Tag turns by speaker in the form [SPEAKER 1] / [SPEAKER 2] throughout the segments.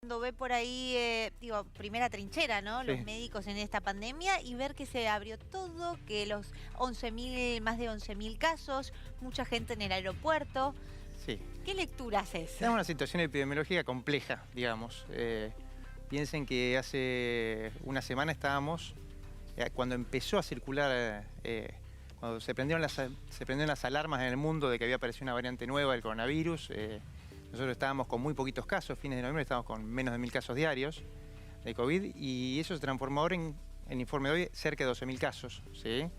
[SPEAKER 1] Cuando ve por ahí, digo, primera trinchera, ¿no? Los
[SPEAKER 2] Sí,
[SPEAKER 1] médicos en esta pandemia y ver que se abrió todo, que los 11.000, más de 11.000 casos, mucha gente en el aeropuerto.
[SPEAKER 2] sí.
[SPEAKER 1] ¿Qué lectura haces?
[SPEAKER 2] Es una situación epidemiológica compleja, digamos. Piensen que hace una semana estábamos, cuando empezó a circular, cuando se prendieron las alarmas en el mundo de que había aparecido una variante nueva del coronavirus, nosotros estábamos con muy poquitos casos, fines de noviembre estábamos con menos de 1000 casos diarios de COVID y eso se transformó ahora en informe de hoy cerca de 12.000 casos, ¿sí?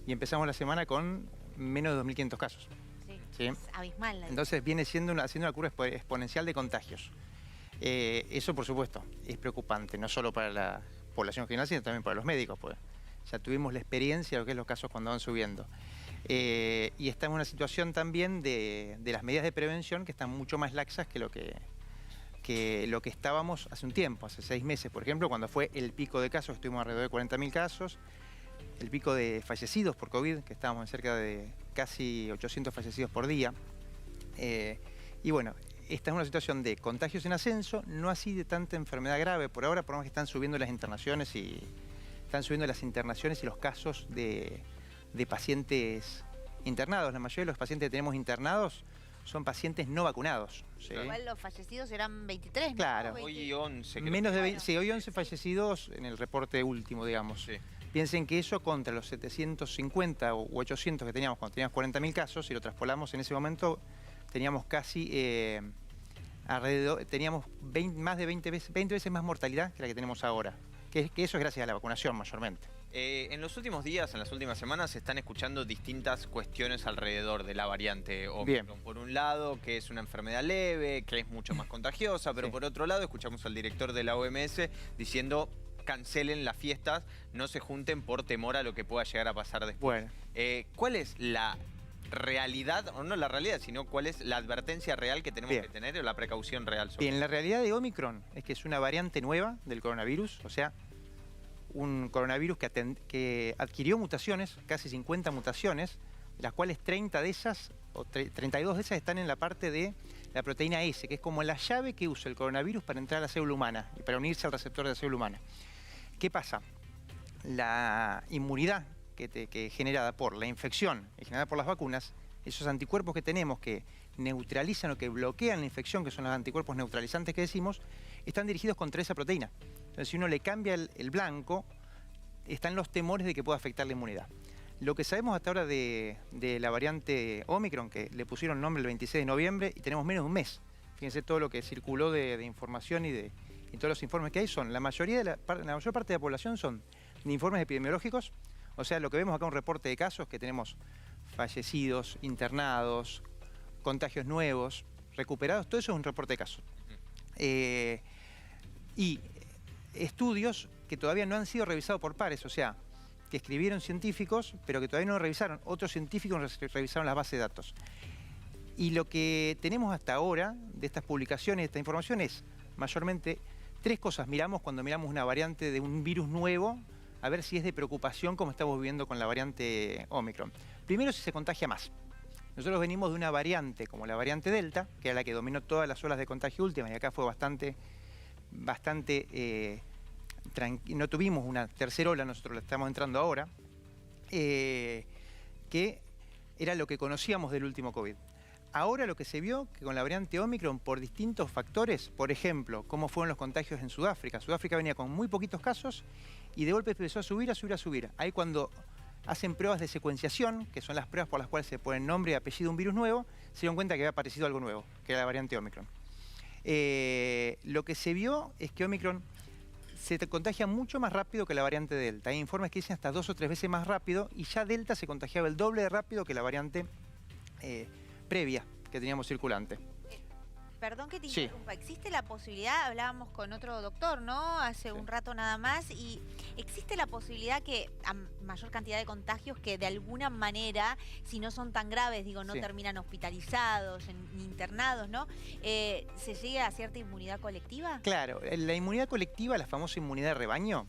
[SPEAKER 2] Y empezamos la semana con menos de 2.500 casos.
[SPEAKER 1] Sí,
[SPEAKER 2] ¿Sí?
[SPEAKER 1] es abismal.
[SPEAKER 2] Entonces viene siendo haciendo una curva exponencial de contagios. Eso, por supuesto, es preocupante, no solo para la población general, sino también para los médicos, pues ya tuvimos la experiencia de lo que es los casos cuando van subiendo. Y estamos en una situación también de las medidas de prevención que están mucho más laxas que lo que estábamos hace un tiempo, hace 6 meses, por ejemplo, cuando fue el pico de casos, estuvimos alrededor de 40.000 casos, el pico de fallecidos por COVID, que estábamos en cerca de casi 800 fallecidos por día. Y bueno, esta es una situación de contagios en ascenso, no así de tanta enfermedad grave por ahora, por más que están subiendo las internaciones y los casos de pacientes internados. La mayoría de los pacientes que tenemos internados son pacientes no vacunados, ¿sí?
[SPEAKER 1] Igual los fallecidos eran 23, ¿no?
[SPEAKER 2] Claro.
[SPEAKER 1] 20.
[SPEAKER 3] Hoy 11, creo.
[SPEAKER 2] Menos de 20, sí, hoy 11 fallecidos en el reporte último, digamos.
[SPEAKER 3] Sí.
[SPEAKER 2] Piensen que eso contra los 750 u 800 que teníamos cuando teníamos 40.000 casos, si lo traspolamos en ese momento, teníamos casi teníamos más de 20 veces más mortalidad que la que tenemos ahora. Que eso es gracias a la vacunación mayormente.
[SPEAKER 3] En los últimos días, en las últimas semanas, se están escuchando distintas cuestiones alrededor de la variante Omicron.
[SPEAKER 2] Bien.
[SPEAKER 3] Por un lado, que es una enfermedad leve, que es mucho más contagiosa, pero
[SPEAKER 2] Sí.
[SPEAKER 3] por otro lado, escuchamos al director de la OMS diciendo cancelen las fiestas, no se junten por temor a lo que pueda llegar a pasar después.
[SPEAKER 2] Bueno,
[SPEAKER 3] ¿Cuál es la realidad, o no la realidad, sino cuál es la advertencia real que tenemos
[SPEAKER 2] Bien.
[SPEAKER 3] que tener o la precaución real sobre
[SPEAKER 2] bien, la realidad de Omicron es que es una variante nueva del coronavirus, o sea, un coronavirus que adquirió mutaciones, casi 50 mutaciones, de las cuales 30 de esas, o 32 de esas están en la parte de la proteína S, que es como la llave que usa el coronavirus para entrar a la célula humana y para unirse al receptor de la célula humana. ¿Qué pasa? La inmunidad que generada por la infección y generada por las vacunas, esos anticuerpos que tenemos que neutralizan o que bloquean la infección, que son los anticuerpos neutralizantes que decimos, están dirigidos contra esa proteína. Entonces, si uno le cambia el blanco, están los temores de que pueda afectar la inmunidad. Lo que sabemos hasta ahora de la variante Omicron, que le pusieron nombre el 26 de noviembre y tenemos menos de un mes. Fíjense todo lo que circuló de información y todos los informes que hay son, la mayor parte de la población son de informes epidemiológicos, o sea, lo que vemos acá un reporte de casos que tenemos fallecidos, internados, contagios nuevos, recuperados, todo eso es un reporte de casos. Y estudios que todavía no han sido revisados por pares, o sea, que escribieron científicos, pero que todavía no lo revisaron. Otros científicos revisaron las bases de datos. Y lo que tenemos hasta ahora de estas publicaciones, de esta información, es mayormente 3 cosas. Miramos cuando miramos una variante de un virus nuevo, a ver si es de preocupación como estamos viviendo con la variante Omicron. Primero, si se contagia más. Nosotros venimos de una variante como la variante Delta, que era la que dominó todas las olas de contagio últimas, y acá fue bastante no tuvimos una tercera ola, nosotros la estamos entrando ahora, que era lo que conocíamos del último COVID. Ahora lo que se vio, que con la variante Omicron, por distintos factores, por ejemplo, cómo fueron los contagios en Sudáfrica. Sudáfrica venía con muy poquitos casos y de golpe empezó a subir. Ahí cuando hacen pruebas de secuenciación, que son las pruebas por las cuales se ponen nombre y apellido de un virus nuevo, se dieron cuenta que había aparecido algo nuevo, que era la variante Omicron. Lo que se vio es que Omicron se contagia mucho más rápido que la variante Delta. Hay informes que dicen hasta 2 o 3 veces más rápido y ya Delta se contagiaba el doble de rápido que la variante previa que teníamos circulante.
[SPEAKER 1] Perdón que te
[SPEAKER 2] Sí.
[SPEAKER 1] interrumpa. Existe la posibilidad, hablábamos con otro doctor, ¿no? Hace un rato nada más, y existe la posibilidad que a mayor cantidad de contagios que de alguna manera, si no son tan graves, digo, no
[SPEAKER 2] Sí.
[SPEAKER 1] terminan hospitalizados, ni internados, ¿no? ¿Se llega a cierta inmunidad colectiva?
[SPEAKER 2] Claro, la inmunidad colectiva, la famosa inmunidad de rebaño,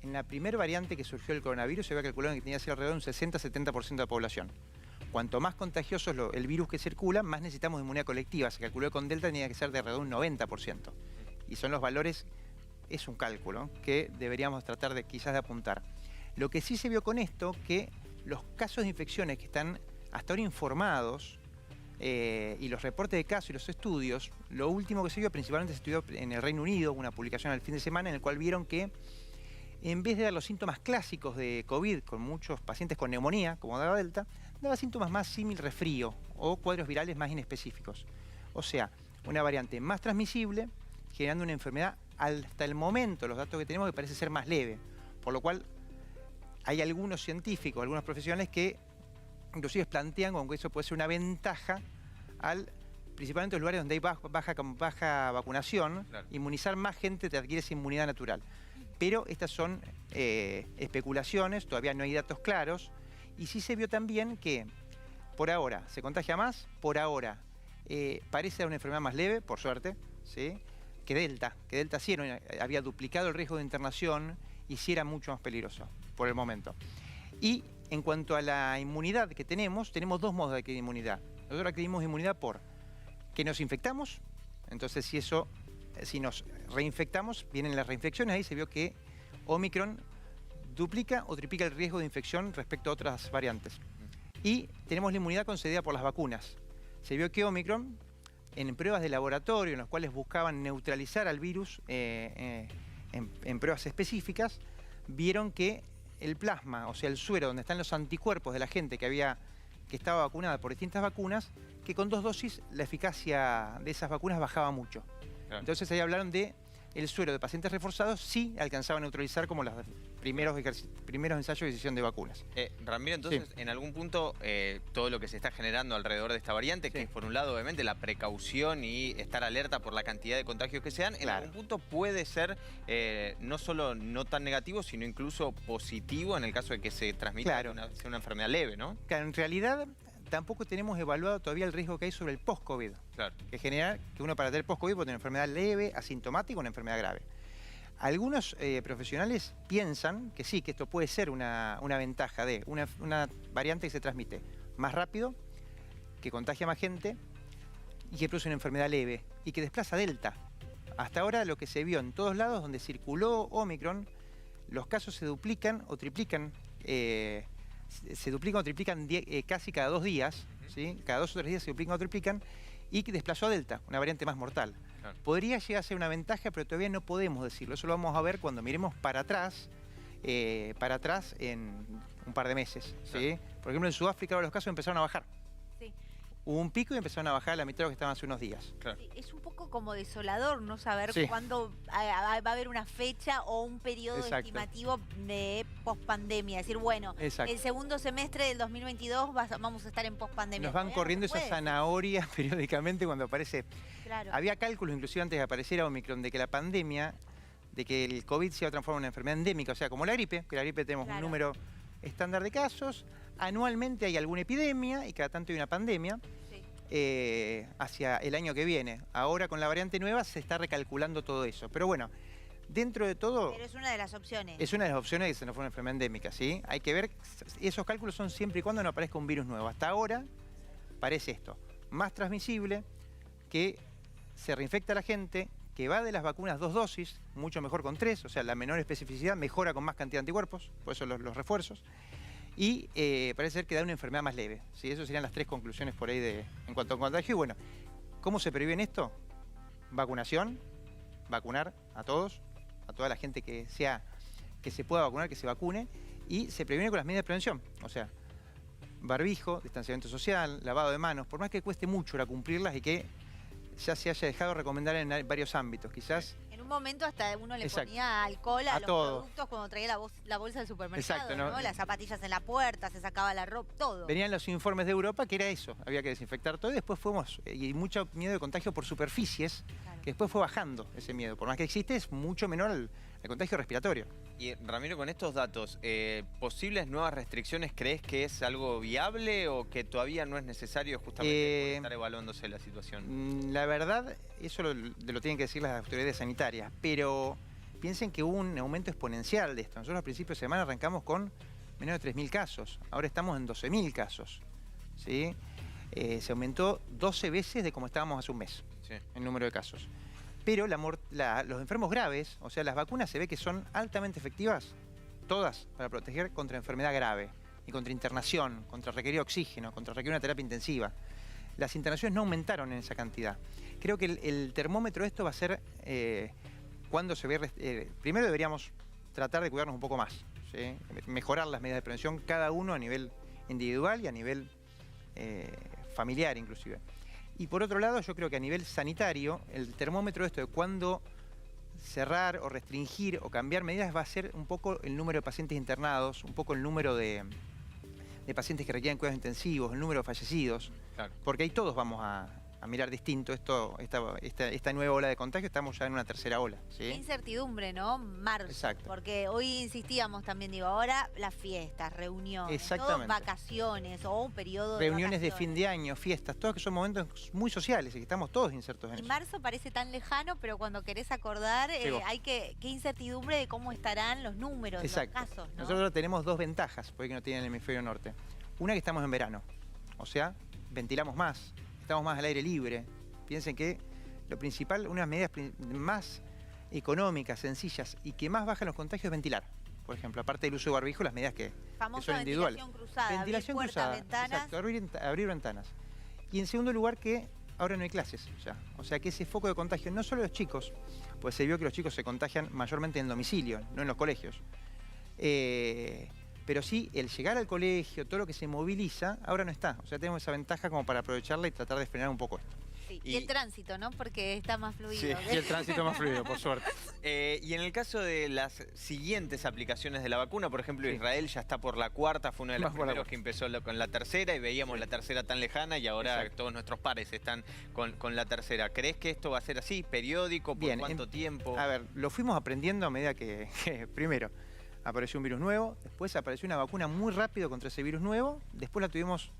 [SPEAKER 2] en la primera variante que surgió el coronavirus se había calculado que tenía que ser alrededor de un 60-70% de la población. Cuanto más contagioso es el virus que circula, más necesitamos de inmunidad colectiva. Se calculó que con Delta tenía que ser de alrededor de un 90%. y son los valores, es un cálculo que deberíamos tratar de quizás de apuntar. Lo que sí se vio con esto, que los casos de infecciones que están hasta ahora informados, y los reportes de casos y los estudios, lo último que se vio principalmente se estudió en el Reino Unido, una publicación al fin de semana en el cual vieron que en vez de dar los síntomas clásicos de COVID con muchos pacientes con neumonía, como daba Delta, daba síntomas más símil resfrío o cuadros virales más inespecíficos. O sea, una variante más transmisible, generando una enfermedad hasta el momento, los datos que tenemos, que parece ser más leve. Por lo cual hay algunos científicos, algunos profesionales que inclusive plantean como que eso puede ser una ventaja principalmente en los lugares donde hay baja vacunación, claro. Inmunizar más gente te adquiere esa inmunidad natural. Pero estas son especulaciones, todavía no hay datos claros, y sí se vio también que por ahora se contagia más, por ahora parece ser una enfermedad más leve, por suerte, ¿sí? que Delta sí había duplicado el riesgo de internación y sí era mucho más peligroso por el momento. Y en cuanto a la inmunidad que tenemos dos modos de adquirir inmunidad. Nosotros adquirimos inmunidad por que nos infectamos, entonces si nos reinfectamos, vienen las reinfecciones, ahí se vio que Omicron duplica o triplica el riesgo de infección respecto a otras variantes. Y tenemos la inmunidad concedida por las vacunas. Se vio que Omicron, en pruebas de laboratorio, en las cuales buscaban neutralizar al virus en pruebas específicas, vieron que el plasma, o sea, el suero donde están los anticuerpos de la gente que estaba vacunada por distintas vacunas, que con 2 dosis la eficacia de esas vacunas bajaba mucho. Claro. Entonces ahí hablaron de el suero de pacientes reforzados sí alcanzaba a neutralizar como los primeros ensayos de decisión de vacunas.
[SPEAKER 3] Ramiro, entonces, sí. En algún punto, todo lo que se está generando alrededor de esta variante, sí. Que es por un lado, obviamente, la precaución y estar alerta por la cantidad de contagios que se dan, en algún punto puede ser no solo no tan negativo, sino incluso positivo en el caso de que se transmita sea una enfermedad leve, ¿no?
[SPEAKER 2] Claro, en realidad tampoco tenemos evaluado todavía el riesgo que hay sobre el post-COVID. Claro. Que genera que uno para tener post-COVID puede tener una enfermedad leve, asintomática o una enfermedad grave. Algunos profesionales piensan que sí, que esto puede ser una ventaja de una variante que se transmite más rápido, que contagia más gente y que produce una enfermedad leve y que desplaza Delta. Hasta ahora lo que se vio en todos lados donde circuló Omicron, los casos se duplican o triplican, casi cada 2 días, ¿sí? Cada 2 o 3 días se duplican o triplican, y que desplazó a Delta, una variante más mortal. Claro. Podría llegar a ser una ventaja, pero todavía no podemos decirlo. Eso lo vamos a ver cuando miremos para atrás en un par de meses. ¿Sí? Claro. Por ejemplo, en Sudáfrica los casos empezaron a bajar. Sí. Hubo un pico y empezaron a bajar a la mitad de lo que estaban hace unos días.
[SPEAKER 1] Claro. Sí, es un poco como desolador no saber cuándo va a haber una fecha o un periodo estimativo de pospandemia. Es decir, bueno, el segundo semestre del 2022 vamos a estar en pospandemia.
[SPEAKER 2] Nos van corriendo esa zanahoria periódicamente cuando aparece. Claro. Había cálculos, inclusive antes de apareciera Omicron, de que la pandemia, de que el COVID se iba a transformar en una enfermedad endémica, o sea, como la gripe, que la gripe tenemos un número estándar de casos, anualmente hay alguna epidemia y cada tanto hay una pandemia. Hacia el año que viene. Ahora con la variante nueva se está recalculando todo eso. Pero bueno, dentro de todo...
[SPEAKER 1] Pero es una de las opciones.
[SPEAKER 2] Es una de las opciones que se nos fue una enfermedad endémica, ¿sí? Hay que ver, esos cálculos son siempre y cuando no aparezca un virus nuevo. Hasta ahora parece esto, más transmisible, que se reinfecta a la gente, que va de las vacunas 2 dosis, mucho mejor con 3, o sea, la menor especificidad mejora con más cantidad de anticuerpos, por eso los refuerzos. Y parece ser que da una enfermedad más leve. ¿Sí? Esas serían las 3 conclusiones por ahí en cuanto a contagio. Y bueno, ¿cómo se previene esto? Vacunación, vacunar a todos, a toda la gente que se pueda vacunar, que se vacune. Y se previene con las medidas de prevención. O sea, barbijo, distanciamiento social, lavado de manos, por más que cueste mucho ahora cumplirlas y que ya se haya dejado recomendar en varios ámbitos. Quizás...
[SPEAKER 1] En un momento hasta uno le ponía alcohol a los productos cuando traía la bolsa del supermercado, ¿no? Las zapatillas en la puerta, se sacaba la ropa, todo.
[SPEAKER 2] Venían los informes de Europa que era eso, había que desinfectar todo y después y mucho miedo de contagio por superficies, que después fue bajando ese miedo. Por más que existe, es mucho menor el contagio respiratorio.
[SPEAKER 3] Y Ramiro, con estos datos, ¿posibles nuevas restricciones crees que es algo viable o que todavía no es necesario justamente por estar evaluándose la situación?
[SPEAKER 2] La verdad, eso lo tienen que decir las autoridades sanitarias, pero piensen que hubo un aumento exponencial de esto. Nosotros a principios de semana arrancamos con menos de 3.000 casos, ahora estamos en 12.000 casos. ¿Sí? Se aumentó 12 veces de como estábamos hace un mes, el número de casos. Pero los enfermos graves, o sea, las vacunas se ve que son altamente efectivas, todas, para proteger contra enfermedad grave y contra internación, contra requerir oxígeno, contra requerir una terapia intensiva. Las internaciones no aumentaron en esa cantidad. Creo que el termómetro de esto va a ser cuando se ve... primero deberíamos tratar de cuidarnos un poco más, ¿sí? Mejorar las medidas de prevención, cada uno a nivel individual y a nivel familiar inclusive. Y por otro lado, yo creo que a nivel sanitario, el termómetro de esto de cuándo cerrar o restringir o cambiar medidas va a ser un poco el número de pacientes internados, un poco el número de pacientes que requieren cuidados intensivos, el número de fallecidos, claro. Porque ahí todos vamos a mirar distinto esta nueva ola de contagio. Estamos ya en una tercera ola, ¿sí?
[SPEAKER 1] Qué incertidumbre, ¿no? Marzo.
[SPEAKER 2] Exacto.
[SPEAKER 1] Porque hoy insistíamos también, digo, ahora las fiestas, reuniones, todo, vacaciones o un periodo
[SPEAKER 2] reuniones de fin de año, fiestas, todos que son momentos muy sociales y que estamos todos insertos en eso.
[SPEAKER 1] Y marzo parece tan lejano, pero cuando querés acordar, qué incertidumbre de cómo estarán los números,
[SPEAKER 2] exacto.
[SPEAKER 1] Los casos, ¿no?
[SPEAKER 2] Nosotros tenemos dos ventajas, porque no tienen el hemisferio norte. Una, que estamos en verano, o sea, ventilamos más. Estamos más al aire libre. Piensen que lo principal, una de las medidas más económicas, sencillas y que más bajan los contagios es ventilar. Por ejemplo, aparte del uso de barbijo, las medidas que son individuales.
[SPEAKER 1] Ventilación cruzada,
[SPEAKER 2] ventilación
[SPEAKER 1] abrir
[SPEAKER 2] cruzada,
[SPEAKER 1] ventanas.
[SPEAKER 2] Exacto, abrir ventanas. Y en segundo lugar, que ahora no hay clases ya. O sea que ese foco de contagio, no solo de los chicos, pues se vio que los chicos se contagian mayormente en el domicilio, no en los colegios. Pero sí, el llegar al colegio, todo lo que se moviliza, ahora no está. O sea, tenemos esa ventaja como para aprovecharla y tratar de frenar un poco esto.
[SPEAKER 1] Sí. Y el tránsito, ¿no? Porque está más fluido.
[SPEAKER 2] Sí, y el tránsito más fluido, por suerte.
[SPEAKER 3] Y en el caso de las siguientes aplicaciones de la vacuna, por ejemplo, Israel ya está por la cuarta, fue uno de los primeros que empezó con la tercera y veíamos la tercera tan lejana y ahora todos nuestros pares están con la tercera. ¿Crees que esto va a ser así, periódico, por cuánto tiempo?
[SPEAKER 2] A ver, lo fuimos aprendiendo a medida que primero, apareció un virus nuevo, después apareció una vacuna muy rápido contra ese virus nuevo, después la tuvimos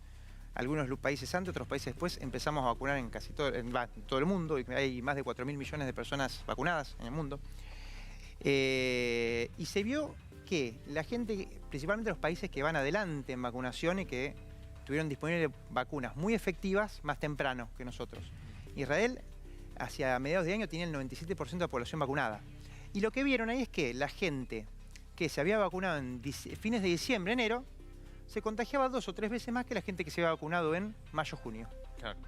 [SPEAKER 2] algunos países antes, otros países después, empezamos a vacunar en casi todo, en todo el mundo, hay más de 4.000 millones de personas vacunadas en el mundo. Y se vio que la gente, principalmente los países que van adelante en vacunación y que tuvieron disponibles vacunas muy efectivas más temprano que nosotros. Israel, hacia mediados de año, tenía el 97% de la población vacunada. Y lo que vieron ahí es que la gente que se había vacunado en fines de diciembre, enero, se contagiaba 2 o 3 veces más que la gente que se había vacunado en mayo, junio.
[SPEAKER 3] Claro.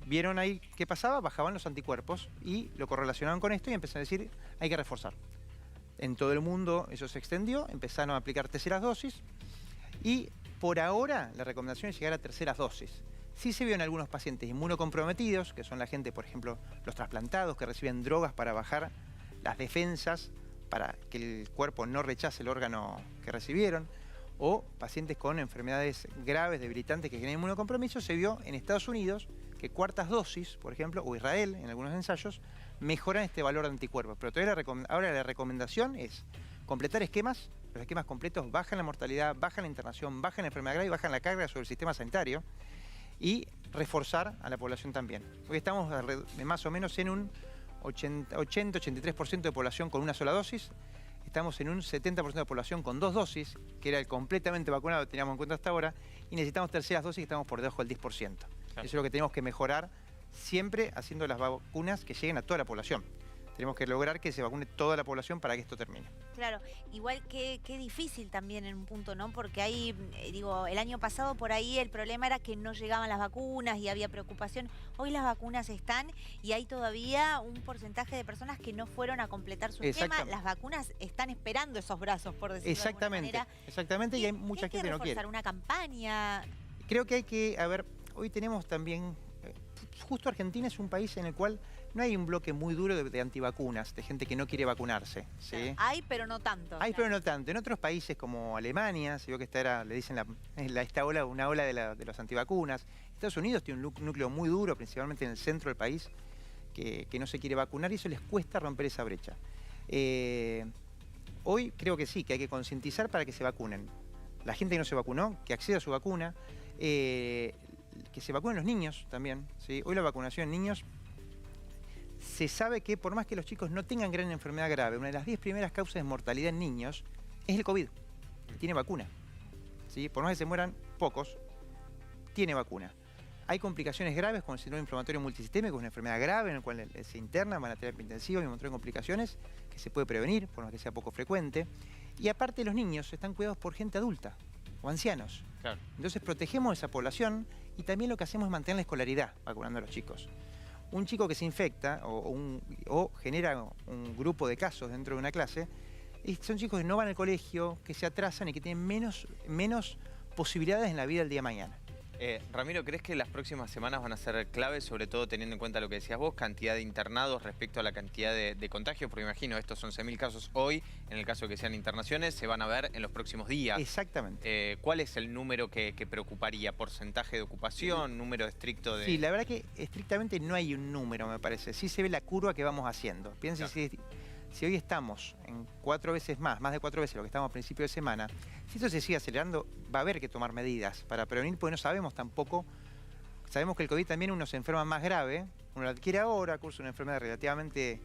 [SPEAKER 2] Vieron ahí qué pasaba, bajaban los anticuerpos y lo correlacionaban con esto y empezaron a decir, hay que reforzar. En todo el mundo eso se extendió, empezaron a aplicar terceras dosis y por ahora la recomendación es llegar a terceras dosis. Sí se vio en algunos pacientes inmunocomprometidos, que son la gente, por ejemplo, los trasplantados que reciben drogas para bajar las defensas, para que el cuerpo no rechace el órgano que recibieron, o pacientes con enfermedades graves, debilitantes, que tienen inmunocompromiso. Se vio en Estados Unidos que cuartas dosis, por ejemplo, o Israel, en algunos ensayos, mejoran este valor de anticuerpos. Pero todavía ahora la recomendación es completar esquemas. Los esquemas completos bajan la mortalidad, bajan la internación, bajan la enfermedad grave y bajan la carga sobre el sistema sanitario. Y reforzar a la población también. Hoy estamos más o menos en un 80-83% de población con una sola dosis. Estamos en un 70% de población con 2 dosis, que era el completamente vacunado que teníamos en cuenta hasta ahora, y necesitamos terceras dosis que estamos por debajo del 10%. Claro. Eso es lo que tenemos que mejorar, siempre haciendo las vacunas que lleguen a toda la población. Tenemos que lograr que se vacune toda la población para que esto termine.
[SPEAKER 1] Claro, igual qué difícil también en un punto, ¿no? Porque ahí, digo, el año pasado por ahí el problema era que no llegaban las vacunas y había preocupación. Hoy las vacunas están y hay todavía un porcentaje de personas que no fueron a completar su esquema. Las vacunas están esperando esos brazos, por decirlo de alguna manera.
[SPEAKER 2] Exactamente, y hay mucha gente que no quiere.
[SPEAKER 1] ¿Hay que reforzar una campaña?
[SPEAKER 2] Creo que hay que, a ver, hoy tenemos también... Justo Argentina es un país en el cual no hay un bloque muy duro de antivacunas, de gente que no quiere vacunarse. ¿sí?
[SPEAKER 1] Claro, hay, pero no tanto.
[SPEAKER 2] Hay, pero no tanto. En otros países como Alemania, se vio que esta era, le dicen esta ola, una ola de los antivacunas. Estados Unidos tiene un núcleo muy duro, principalmente en el centro del país, que no se quiere vacunar y eso les cuesta romper esa brecha. Hoy creo que sí, que hay que concientizar para que se vacunen. La gente que no se vacunó, que acceda a su vacuna. Que se vacunen los niños también. ¿sí? Hoy la vacunación en niños, se sabe que por más que los chicos no tengan gran enfermedad grave, una de las 10 primeras causas de mortalidad en niños es el COVID. Tiene vacuna. ¿sí? Por más que se mueran pocos, tiene vacuna. Hay complicaciones graves con el síndrome inflamatorio multisistémico, que es una enfermedad grave en la cual se interna, van a terapia intensiva y un montón de complicaciones que se puede prevenir, por más que sea poco frecuente. Y aparte los niños están cuidados por gente adulta o ancianos.
[SPEAKER 3] Claro.
[SPEAKER 2] Entonces protegemos esa población y también lo que hacemos es mantener la escolaridad vacunando a los chicos. Un chico que se infecta o genera un grupo de casos dentro de una clase, y son chicos que no van al colegio, que se atrasan y que tienen menos posibilidades en la vida del día de mañana.
[SPEAKER 3] Ramiro, ¿crees que las próximas semanas van a ser claves, sobre todo teniendo en cuenta lo que decías vos, cantidad de internados respecto a la cantidad de contagios? Porque imagino, estos 11.000 casos hoy, en el caso de que sean internaciones, se van a ver en los próximos días.
[SPEAKER 2] Exactamente.
[SPEAKER 3] ¿Cuál es el número que preocuparía? ¿Porcentaje de ocupación? ¿Número estricto de...?
[SPEAKER 2] Sí, la verdad que estrictamente no hay un número, me parece. Sí se ve la curva que vamos haciendo. Piensen, claro. Si hoy estamos en 4 veces más de 4 veces lo que estamos a principio de semana, si esto se sigue acelerando, va a haber que tomar medidas para prevenir, porque no sabemos tampoco. Sabemos que el COVID también uno se enferma más grave, uno lo adquiere ahora, cursa una enfermedad relativamente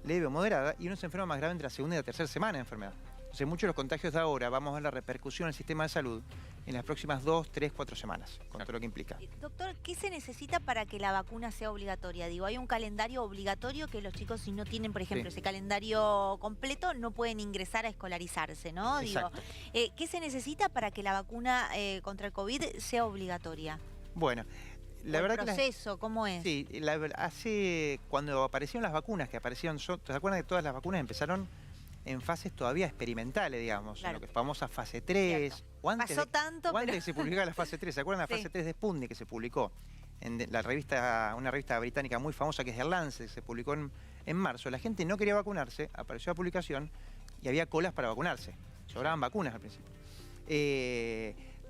[SPEAKER 2] leve o moderada, y uno se enferma más grave entre la segunda y la tercera semana de enfermedad. Entonces, muchos de los contagios de ahora vamos a ver la repercusión en el sistema de salud en las próximas 2, 3, 4 semanas, con todo lo que implica.
[SPEAKER 1] Doctor, ¿qué se necesita para que la vacuna sea obligatoria? Digo, hay un calendario obligatorio que los chicos, si no tienen, por ejemplo, ese calendario completo, no pueden ingresar a escolarizarse, ¿no? Digo, ¿qué se necesita para que la vacuna contra el COVID sea obligatoria?
[SPEAKER 2] Bueno, la verdad
[SPEAKER 1] ¿El proceso cómo es?
[SPEAKER 2] Sí, cuando aparecieron las vacunas, que aparecieron, ¿se acuerdan que todas las vacunas empezaron en fases todavía experimentales, digamos, claro, en lo que famosa fase 3. O antes
[SPEAKER 1] pasó tanto,
[SPEAKER 2] o antes de que se publicara la fase 3. ¿Se acuerdan la fase 3 de Sputnik que se publicó en una revista británica muy famosa que es The Lancet, se publicó en marzo? La gente no quería vacunarse, apareció la publicación y había colas para vacunarse. Sobraban vacunas al principio.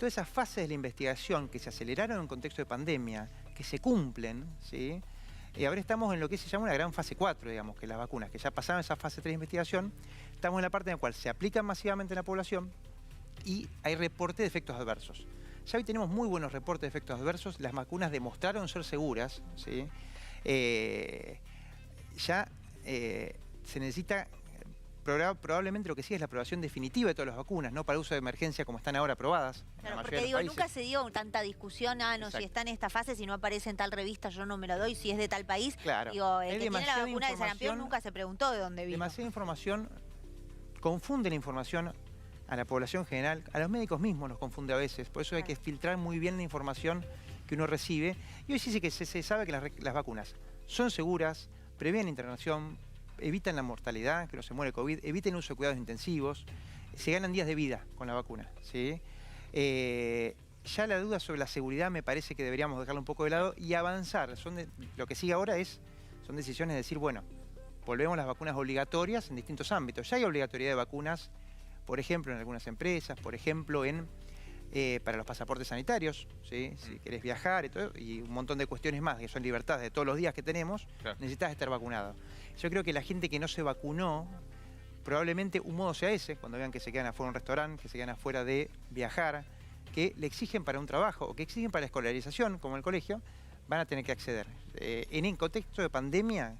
[SPEAKER 2] Todas esas fases de la investigación que se aceleraron en un contexto de pandemia, que se cumplen, ¿sí? Ahora estamos en lo que se llama una gran fase 4, digamos, que las vacunas, que ya pasaron esa fase 3 de investigación, estamos en la parte en la cual se aplican masivamente en la población y hay reporte de efectos adversos. Ya hoy tenemos muy buenos reportes de efectos adversos, las vacunas demostraron ser seguras, ¿sí? Se necesita probablemente lo que sí es la aprobación definitiva de todas las vacunas, no para uso de emergencia como están ahora aprobadas.
[SPEAKER 1] Claro, porque digo, nunca se dio tanta discusión, no, si está en esta fase, si no aparece en tal revista, yo no me lo doy, si es de tal país.
[SPEAKER 2] Claro.
[SPEAKER 1] Digo, el que tiene la vacuna de sarampión nunca se preguntó de dónde vino.
[SPEAKER 2] Demasiada información, confunde la información a la población general, a los médicos mismos los confunde a veces, por eso hay que filtrar muy bien la información que uno recibe. Y hoy sí que se sabe que las vacunas son seguras, previenen la internación, evitan la mortalidad, que no se muere COVID, eviten el uso de cuidados intensivos, se ganan días de vida con la vacuna, ¿sí? Ya la duda sobre la seguridad me parece que deberíamos dejarla un poco de lado y avanzar. Lo que sigue ahora son decisiones de decir, bueno, volvemos las vacunas obligatorias en distintos ámbitos. Ya hay obligatoriedad de vacunas, por ejemplo, en algunas empresas, por ejemplo, para los pasaportes sanitarios, ¿sí? Si querés viajar y un montón de cuestiones más, que son libertades de todos los días que tenemos, claro, necesitas estar vacunado. Yo creo que la gente que no se vacunó, probablemente un modo sea ese, cuando vean que se quedan afuera de un restaurante, que se quedan afuera de viajar, que le exigen para un trabajo o que exigen para la escolarización, como en el colegio, van a tener que acceder. En el contexto de pandemia,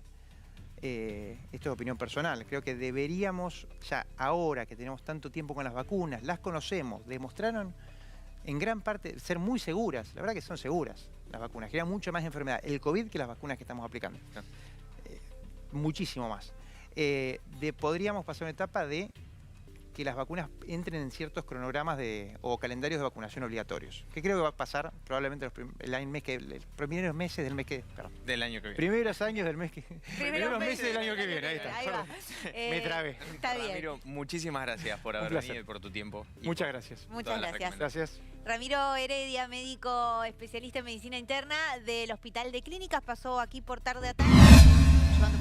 [SPEAKER 2] esto es opinión personal, creo que deberíamos, ya ahora que tenemos tanto tiempo con las vacunas, las conocemos, demostraron en gran parte ser muy seguras. La verdad que son seguras las vacunas, generan mucho más enfermedad el COVID que las vacunas que estamos aplicando. Muchísimo más. Podríamos pasar una etapa de que las vacunas entren en ciertos cronogramas o calendarios de vacunación obligatorios, que creo que va a pasar probablemente los primeros meses del mes que... Perdón.
[SPEAKER 3] Del año que viene.
[SPEAKER 2] Primeros años del mes que... Primeros meses del año que viene, ahí está.
[SPEAKER 1] Ahí va.
[SPEAKER 2] Me trabé.
[SPEAKER 1] Está bien.
[SPEAKER 3] Ramiro, muchísimas gracias por haber venido y por tu tiempo.
[SPEAKER 2] Muchas gracias.
[SPEAKER 1] Muchas gracias.
[SPEAKER 2] Gracias.
[SPEAKER 1] Ramiro Heredia, médico especialista en medicina interna del Hospital de Clínicas, pasó aquí por Tarde a Tarde, llevando